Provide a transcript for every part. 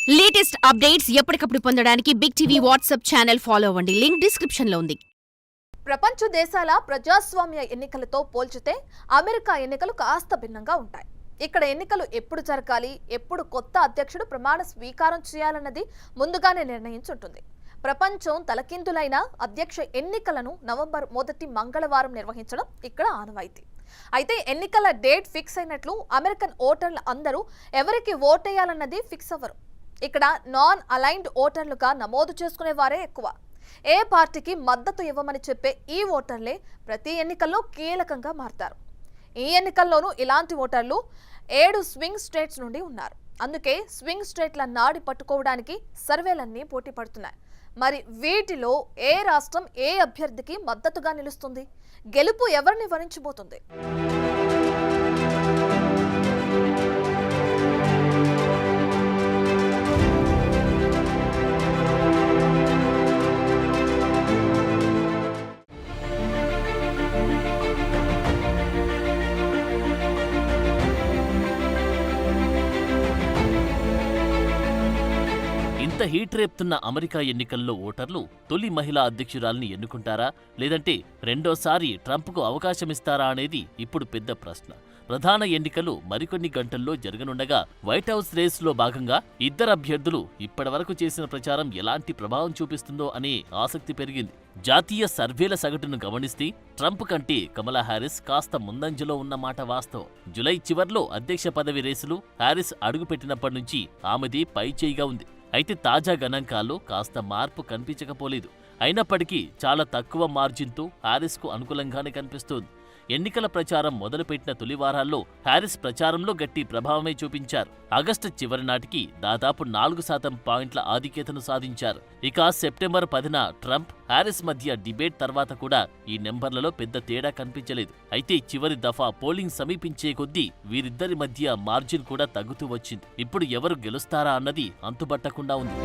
Latest updates ఎప్పటికప్పుడు పొందడానికి big TV WhatsApp channel follow అవ్వండి. లింక్ డిస్క్రిప్షన్ లో ఉంది. ప్రపంచ దేశాల ప్రజాస్వామ్య ఎన్నికలతో పోల్చితే అమెరికా ఎన్నికలు కాస్త భిన్నంగా ఉంటాయి. ఇక్కడ ఎన్నికలు ఎప్పుడు జరగాలి, ఎప్పుడు కొత్త అధ్యక్షుడు ప్రమాణ స్వీకారం చేయాలన్నది ముందుగానే నిర్ణయించుంటుంది. ప్రపంచం తలకిందులైన అధ్యక్ష ఎన్నికలను నవంబర్ 1 మంగళవారం నిర్వహించడం ఇక్కడ ఆనవాయితీ. అయితే ఎన్నికల డేట్ ఫిక్స్ అయినట్లు అమెరికన్ ఓటర్లు అందరూ ఎవరికి ఓటేయాలన్నది ఫిక్స్ అవ్వరు. ఇక్కడ నాన్ అలైన్డ్ ఓటర్లుగా నమోదు చేసుకునే వారే ఎక్కువ. ఏ పార్టీకి మద్దతు ఇవ్వమని చెప్పే ఈ ఓటర్లే ప్రతి ఎన్నికల్లో కీలకంగా మారతారు. ఈ ఎన్నికల్లోనూ ఇలాంటి ఓటర్లు 7 స్వింగ్ స్టేట్స్ నుండి ఉన్నారు. అందుకే స్వింగ్ స్టేట్ల నాడి పట్టుకోవడానికి సర్వేలన్నీ పోటీ పడుతున్నాయి. మరి వీటిలో ఏ రాష్ట్రం ఏ అభ్యర్థికి మద్దతుగా నిలుస్తుంది? గెలుపు ఎవరిని వరించబోతుంది? ఇంత హీట్ రేపుతున్న అమెరికా ఎన్నికల్లో ఓటర్లు తొలి మహిళా అధ్యక్షురాల్ని ఎన్నుకుంటారా, లేదంటే రెండోసారి ట్రంప్కు అవకాశమిస్తారా అనేది ఇప్పుడు పెద్ద ప్రశ్న. ప్రధాన ఎన్నికలు మరికొన్ని గంటల్లో జరగనుండగా వైట్ హౌస్ రేసులో భాగంగా ఇద్దరు అభ్యర్థులు ఇప్పటివరకు చేసిన ప్రచారం ఎలాంటి ప్రభావం చూపిస్తుందో అనే ఆసక్తి పెరిగింది. జాతీయ సర్వేల సగటును గమనిస్తే ట్రంప్ కంటే కమలా హ్యారిస్ కాస్త ముందంజలో ఉన్నమాట వాస్తవం. జులై చివర్లో అధ్యక్ష పదవి రేసులు హ్యారిస్ అడుగుపెట్టినప్పటి నుంచి ఆమెది పైచేయిగా ఉంది. అయితే తాజా గణాంకాల్లో కాస్త మార్పు కనిపించకపోలేదు. అయినప్పటికీ చాలా తక్కువ మార్జిన్తో హ్యారిస్కు అనుకూలంగానే కనిపిస్తోంది. ఎన్నికల ప్రచారం మొదలుపెట్టిన తొలి వారాల్లో హ్యారిస్ ప్రచారంలో గట్టి ప్రభావమే చూపించారు. ఆగస్టు చివరి నాటికి దాదాపు 4% పాయింట్ల ఆధిక్యతను సాధించారు. ఇక సెప్టెంబర్ 10న ట్రంప్, హ్యారిస్ మధ్య డిబేట్ తర్వాత కూడా ఈ నెంబర్లలో పెద్ద తేడా కనిపించలేదు. అయితే చివరి దఫా పోలింగ్ సమీపించే కొద్దీ వీరిద్దరి మధ్య మార్జిన్ కూడా తగ్గుతూ వచ్చింది. ఇప్పుడు ఎవరు గెలుస్తారా అన్నది అంతుబట్టకుండా ఉంది.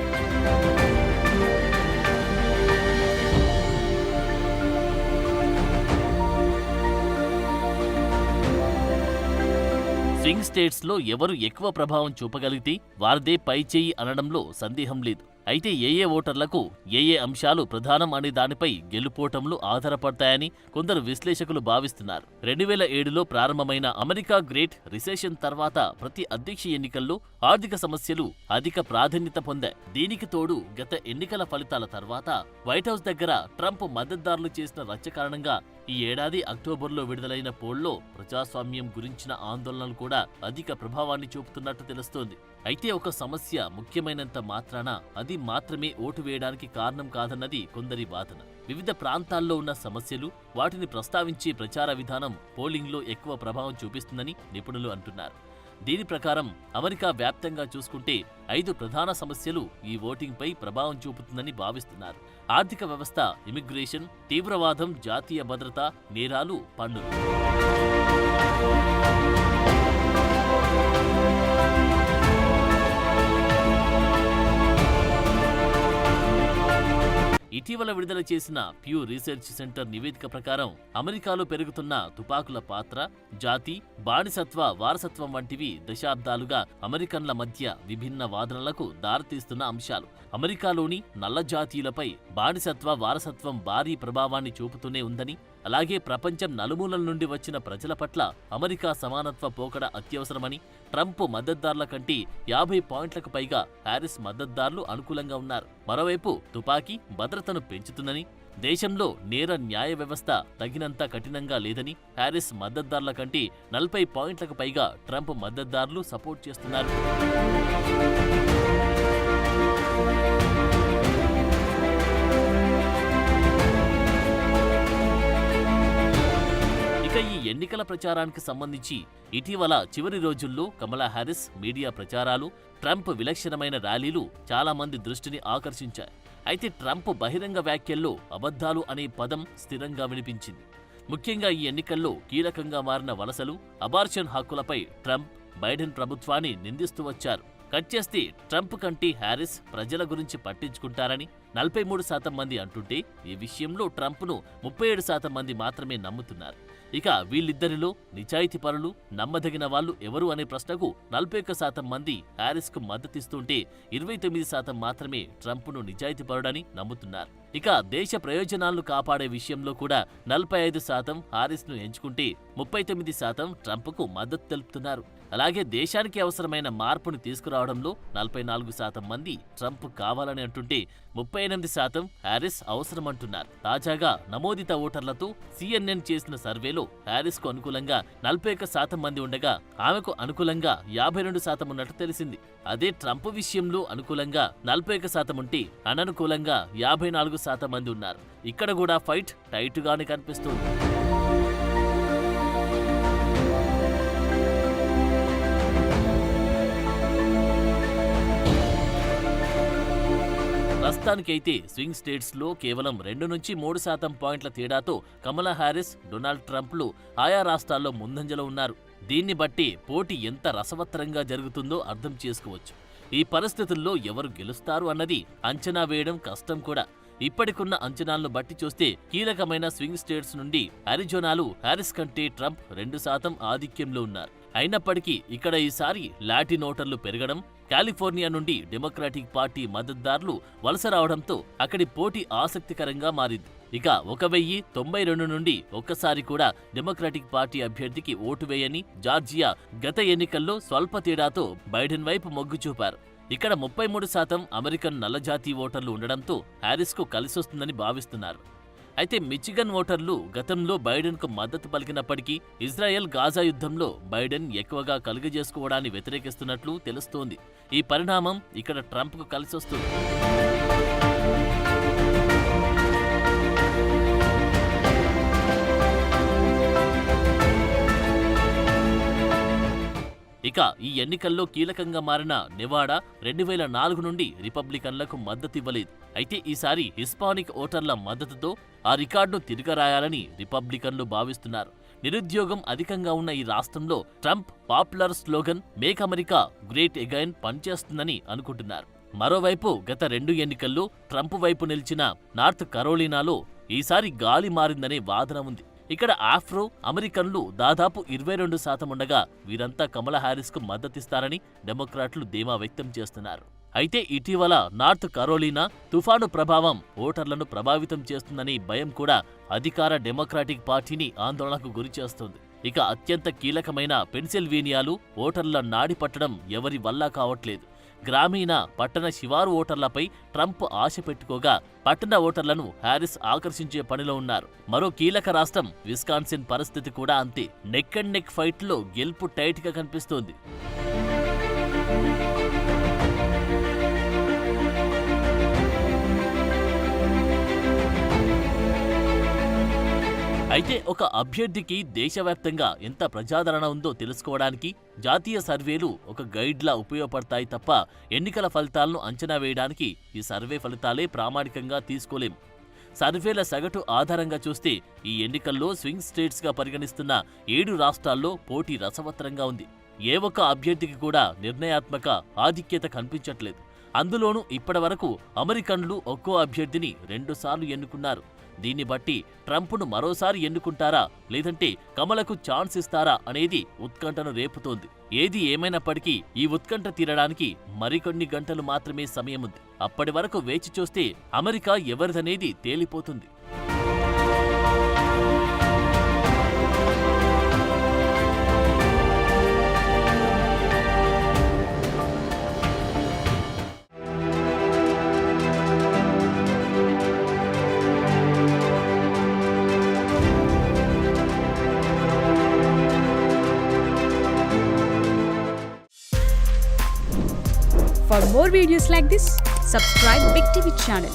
స్వింగ్ స్టేట్స్లో ఎవరు ఎక్కువ ప్రభావం చూపగలిగితే వారిదే పైచేయి అనడంలో సందేహం లేదు. అయితే ఏ ఓటర్లకు ఏ అంశాలు ప్రధానం అనే దానిపై గెలుపోటములు ఆధారపడతాయని కొందరు విశ్లేషకులు భావిస్తున్నారు. 2007లో ప్రారంభమైన అమెరికా గ్రేట్ రిసెషన్ తర్వాత ప్రతి అధ్యక్ష ఎన్నికల్లో ఆర్థిక సమస్యలు అధిక ప్రాధాన్యత పొందాయి. దీనికి తోడు గత ఎన్నికల ఫలితాల తర్వాత వైట్ హౌస్ దగ్గర ట్రంప్ మద్దతుదారులు చేసిన రచ్చ కారణంగా ఈ ఏడాది అక్టోబర్లో విడుదలైన పోల్లో ప్రజాస్వామ్యం గురించిన ఆందోళనలు కూడా అధిక ప్రభావాన్ని చూపుతున్నట్టు తెలుస్తోంది. అయితే ఒక సమస్య ముఖ్యమైనంత మాత్రాన అది మాత్రమే ఓటు వేయడానికి కారణం కాదన్నది కొందరి వాదన. వివిధ ప్రాంతాల్లో ఉన్న సమస్యలు, వాటిని ప్రస్తావించే ప్రచార విధానం పోలింగ్లో ఎక్కువ ప్రభావం చూపిస్తుందని నిపుణులు అంటున్నారు. దీని ప్రకారం అమెరికా వ్యాప్తంగా చూసుకుంటే 5 ప్రధాన సమస్యలు ఈ ఓటింగ్పై ప్రభావం చూపుతుందని భావిస్తున్నారు. ఆర్థిక వ్యవస్థ, ఇమిగ్రేషన్, తీవ్రవాదం, జాతీయ భద్రత, నేరాలు, పన్నులు. ఇటీవల విడుదల చేసిన ప్యూ రీసెర్చ్ సెంటర్ నివేదిక ప్రకారం అమెరికాలో పెరుగుతున్న తుపాకుల పాత్ర, జాతి, బానిసత్వ వారసత్వం వంటివి దశాబ్దాలుగా అమెరికన్ల మధ్య విభిన్న వాదనలకు దారితీస్తున్న అంశాలు. అమెరికాలోని నల్ల జాతీయులపై బానిసత్వ వారసత్వం భారీ ప్రభావాన్ని చూపుతూనే ఉందని, అలాగే ప్రపంచం నలుమూలల నుండి వచ్చిన ప్రజల పట్ల అమెరికా సమానత్వ పోకడ అత్యవసరమని ట్రంప్ మద్దతుదారుల కంటే 50 పాయింట్లకు పైగా హ్యారిస్ మద్దతుదారులు అనుకూలంగా ఉన్నారు. మరోవైపు తుపాకీ భద్రతను పెంచుతుందని, దేశంలో నేర న్యాయ వ్యవస్థ తగినంత కఠినంగా లేదని హ్యారిస్ మద్దతుదారుల కంటే 40 పాయింట్లకు పైగా ట్రంప్ మద్దతుదారులు సపోర్ట్ చేస్తున్నారు. ఇక ఈ ఎన్నికల ప్రచారానికి సంబంధించి ఇటీవల చివరి రోజుల్లో కమలా హ్యారిస్ మీడియా ప్రచారాలు, ట్రంప్ విలక్షణమైన ర్యాలీలు చాలా మంది దృష్టిని ఆకర్షించాయి. అయితే ట్రంప్ బహిరంగ వ్యాఖ్యల్లో అబద్ధాలు అనే పదం స్థిరంగా వినిపించింది. ముఖ్యంగా ఈ ఎన్నికల్లో కీలకంగా మారిన వలసలు, అబార్షన్ హక్కులపై ట్రంప్, బైడెన్ ప్రభుత్వాన్ని నిందిస్తూ వచ్చారు. కట్ చేస్తే ట్రంప్ కంటే హ్యారిస్ ప్రజల గురించి పట్టించుకుంటారని 43% మంది అంటుంటే ఈ విషయంలో ట్రంప్ను 37% మంది మాత్రమే నమ్ముతున్నారు. ఇక వీళ్ళిద్దరిలో నిజాయితీపరులు, నమ్మదగిన వాళ్ళు ఎవరు అనే ప్రశ్నకు 41% మంది హ్యారిస్కు మద్దతిస్తుంటే 29% మాత్రమే ట్రంప్ను నిజాయితీపరుడని నమ్ముతున్నారు. ఇక దేశ ప్రయోజనాలను కాపాడే విషయంలో కూడా 45% హారిస్ను ఎంచుకుంటే 39% ట్రంప్కు మద్దతు తెలుపుతున్నారు. అలాగే దేశానికి అవసరమైన మార్పును తీసుకురావడంలో 44% మంది ట్రంప్ కావాలని అంటుంటే 38% హ్యారిస్ అవసరమంటున్నారు. తాజాగా నమోదిత ఓటర్లతో CNN చేసిన సర్వేలో హ్యారిస్కు అనుకూలంగా 41% మంది ఉండగా ఆమెకు అనుకూలంగా 52% ఉన్నట్టు తెలిసింది. అదే ట్రంప్ విషయంలో అనుకూలంగా 41% ఉంటే అననుకూలంగా 54% మంది ఉన్నారు. ఇక్కడ కూడా ఫైట్ టైట్గానే కనిపిస్తుంది. ప్రస్తుతానికైతే స్వింగ్ స్టేట్స్లో కేవలం 2-3% పాయింట్ల తేడాతో కమలా హ్యారిస్, డొనాల్డ్ ట్రంప్లు ఆయా రాష్ట్రాల్లో ముందంజలో ఉన్నారు. దీన్ని బట్టి పోటీ ఎంత రసవత్తరంగా జరుగుతుందో అర్థం చేసుకోవచ్చు. ఈ పరిస్థితుల్లో ఎవరు గెలుస్తారు అన్నది అంచనా వేయడం కష్టం కూడా. ఇప్పటికున్న అంచనాలను బట్టి చూస్తే కీలకమైన స్వింగ్ స్టేట్స్ నుండి అరిజోనాలో హ్యారిస్ కంటే ట్రంప్ 2% ఆధిక్యంలో ఉన్నారు. అయినప్పటికీ ఇక్కడ ఈసారి లాటిన్ ఓటర్లు పెరగడం, కాలిఫోర్నియా నుండి డెమోక్రాటిక్ పార్టీ మద్దతుదారులు వలస రావడంతో అక్కడి పోటీ ఆసక్తికరంగా మారింది. ఇక 1092 నుండి ఒక్కసారి కూడా డెమోక్రాటిక్ పార్టీ అభ్యర్థికి ఓటు వేయని జార్జియా గత ఎన్నికల్లో స్వల్ప తేడాతో బైడెన్ వైపు మొగ్గు చూపారు. ఇక్కడ 33% అమెరికన్ నల్లజాతీ ఓటర్లు ఉండడంతో హ్యారిస్కు కలిసొస్తుందని భావిస్తున్నారు. అయితే మిచిగన్ ఓటర్లు గతంలో బైడెన్కు మద్దతు పలికినప్పటికీ ఇజ్రాయెల్ గాజా యుద్ధంలో బైడెన్ ఎక్కువగా కలుగజేసుకోవడాన్ని వ్యతిరేకిస్తున్నట్లు తెలుస్తోంది. ఈ పరిణామం ఇక్కడ ట్రంప్కు కలిసొస్తుంది. ఇక ఈ ఎన్నికల్లో కీలకంగా మారిన నెవాడా 2004 నుండి రిపబ్లికన్లకు మద్దతివ్వలేదు. అయితే ఈసారి హిస్పానిక్ ఓటర్ల మద్దతుతో ఆ రికార్డును తిరగరాయాలని రిపబ్లికన్లు భావిస్తున్నారు. నిరుద్యోగం అధికంగా ఉన్న ఈ రాష్ట్రంలో Trump popular slogan make America great again పనిచేస్తుందని అనుకుంటున్నారు. మరోవైపు గత 2 ఎన్నికల్లో ట్రంప్ వైపు నిలిచిన నార్త్ కరోలినాలో ఈసారి గాలి మారిందనే వాదన ఉంది. ఇక్కడ ఆఫ్రో అమెరికన్లు దాదాపు 22% ఉండగా వీరంతా కమలా హ్యారిస్కు మద్దతిస్తారని డెమోక్రాట్లు ధీమా వ్యక్తం చేస్తున్నారు. అయితే ఇటీవల నార్త్ కరోలినా తుఫాను ప్రభావం ఓటర్లను ప్రభావితం చేస్తుందని భయం కూడా అధికార డెమోక్రాటిక్ పార్టీని ఆందోళనకు గురిచేస్తోంది. ఇక అత్యంత కీలకమైన పెన్సిల్వేనియాలో ఓటర్ల నాడి పట్టడం ఎవరి వల్ల కావట్లేదు. గ్రామీణ పట్టణ శివారు ఓటర్లపై ట్రంప్ ఆశ పెట్టుకోగా పట్టణ ఓటర్లను హ్యారిస్ ఆకర్షించే పనిలో ఉన్నారు. మరో కీలక రాష్ట్రం విస్కాన్సిన్ పరిస్థితి కూడా అంతే. నెక్ అండ్ నెక్ ఫైట్లో గెలుపు టైట్గా కనిపిస్తోంది. అయితే ఒక అభ్యర్థికి దేశవ్యాప్తంగా ఎంత ప్రజాదరణ ఉందో తెలుసుకోవడానికి జాతీయ సర్వేలు ఒక గైడ్లా ఉపయోగపడతాయి తప్ప ఎన్నికల ఫలితాలను అంచనా వేయడానికి ఈ సర్వే ఫలితాలే ప్రామాణికంగా తీసుకోలేం. సర్వేల సగటు ఆధారంగా చూస్తే ఈ ఎన్నికల్లో స్వింగ్ స్టేట్స్గా పరిగణిస్తున్న 7 రాష్ట్రాల్లో పోటీ రసవత్తరంగా ఉంది. ఏ ఒక్క అభ్యర్థికి కూడా నిర్ణయాత్మక ఆధిక్యత కనిపించట్లేదు. అందులోనూ ఇప్పటివరకు అమెరికన్లు ఒక్కో అభ్యర్థిని 2 సార్లు ఎన్నుకున్నారు. దీన్ని బట్టి ట్రంప్ను మరోసారి ఎన్నుకుంటారా లేదంటే కమలకు ఛాన్స్ ఇస్తారా అనేది ఉత్కంఠను రేపుతోంది. ఏది ఏమైనప్పటికీ ఈ ఉత్కంఠ తీరడానికి మరికొన్ని గంటలు మాత్రమే సమయం ఉంది. అప్పటి వరకు వేచి చూస్తే అమెరికా ఎవరిదనేది తేలిపోతుంది. For more videos like this, subscribe Big TV channel.